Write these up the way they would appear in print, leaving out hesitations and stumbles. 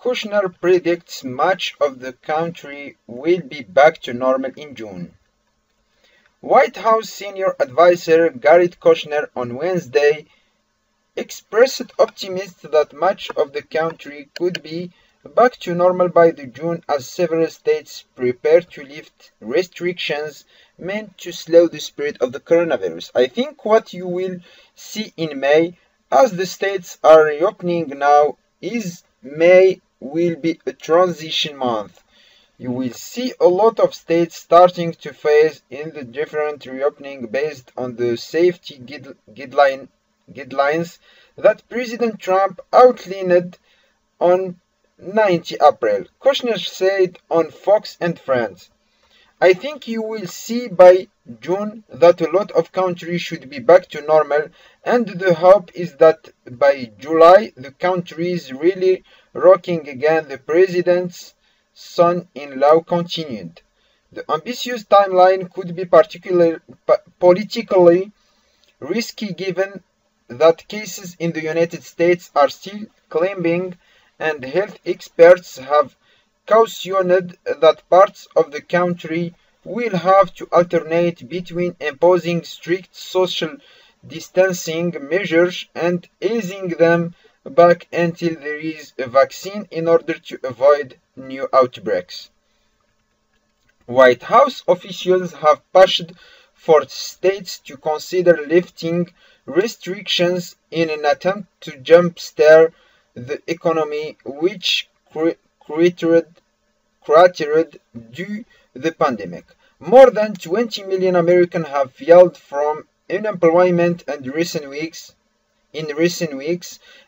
Kushner predicts much of the country will be back to normal in June. White House senior advisor Jared Kushner on Wednesday expressed optimism that much of the country could be back to normal by June as several states prepare to lift restrictions meant to slow the spread of the coronavirus. I think what you will see in May, as the states are reopening now, is May will be a transition month. You will see a lot of states starting to phase in the different reopening based on the safety guidelines that President Trump outlined on 9 April. Kushner said on Fox and Friends, "I think you will see by June that a lot of countries should be back to normal, and the hope is that by July the country is really rocking again," the president's son-in-law continued. The ambitious timeline could be politically risky given that cases in the United States are still climbing, and health experts have cautioned that parts of the country will have to alternate between imposing strict social distancing measures and easing them back until there is a vaccine in order to avoid new outbreaks. White House officials have pushed for states to consider lifting restrictions in an attempt to jumpstart the economy, which cratered due to the pandemic. More than 20 million Americans have filed from unemployment in recent weeks,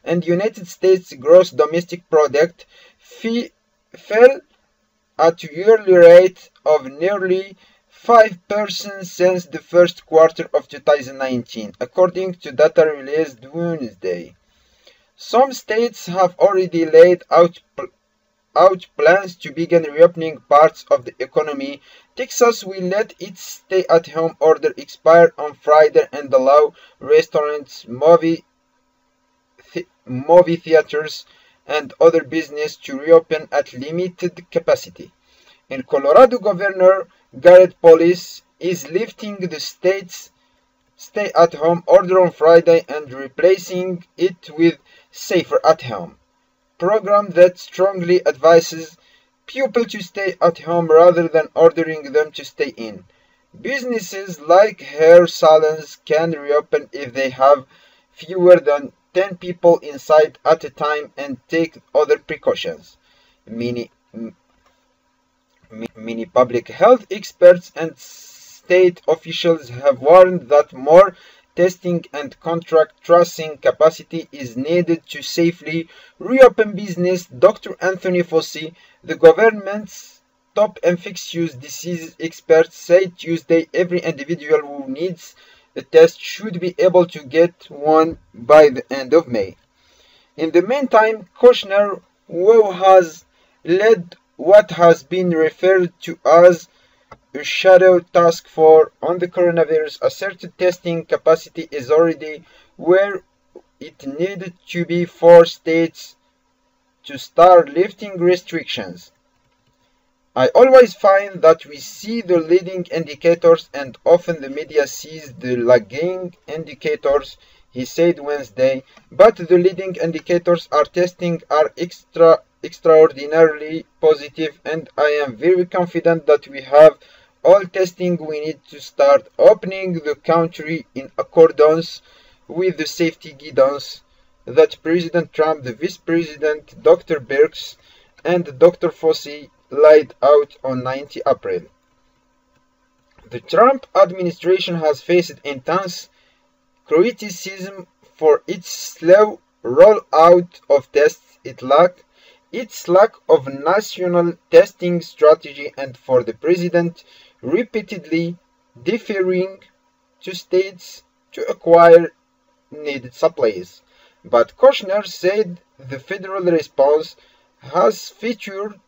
and United States gross domestic product fell at a yearly rate of nearly 5% since the first quarter of 2019, according to data released Wednesday. Some states have already laid out plans to begin reopening parts of the economy. Texas will let its stay-at-home order expire on Friday and allow restaurants, movie theaters, and other business to reopen at limited capacity. In Colorado, Governor Jared Kushner is lifting the state's stay-at-home order on Friday and replacing it with Safer at Home program that strongly advises people to stay at home rather than ordering them to stay in. Businesses like hair salons can reopen if they have fewer than 10 people inside at a time and take other precautions. Many public health experts and state officials have warned that more testing and contact tracing capacity is needed to safely reopen business. Dr. Anthony Fauci, the government's top infectious diseases expert, said Tuesday every individual who needs a test should be able to get one by the end of May. In the meantime, Kushner, who has led what has been referred to as a shadow task force on the coronavirus, asserted testing capacity is already where it needed to be for states to start lifting restrictions. "I always find that we see the leading indicators and often the media sees the lagging indicators," he said Wednesday, "but the leading indicators are testing are extraordinarily positive, and I am very confident that we have all testing we need to start opening the country in accordance with the safety guidance that President Trump, the Vice President Dr. Birx, and Dr. Fauci laid out on 9 April. The Trump administration has faced intense criticism for its slow rollout of tests, its lack of national testing strategy, and for the president repeatedly deferring to states to acquire needed supplies. But Kushner said the federal response has featured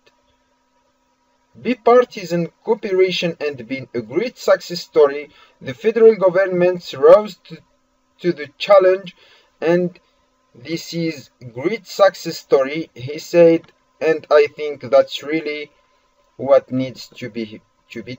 bipartisan cooperation and been a great success story. The federal government rose to the challenge, and this is a great success story, he said, And I think that's really what needs to be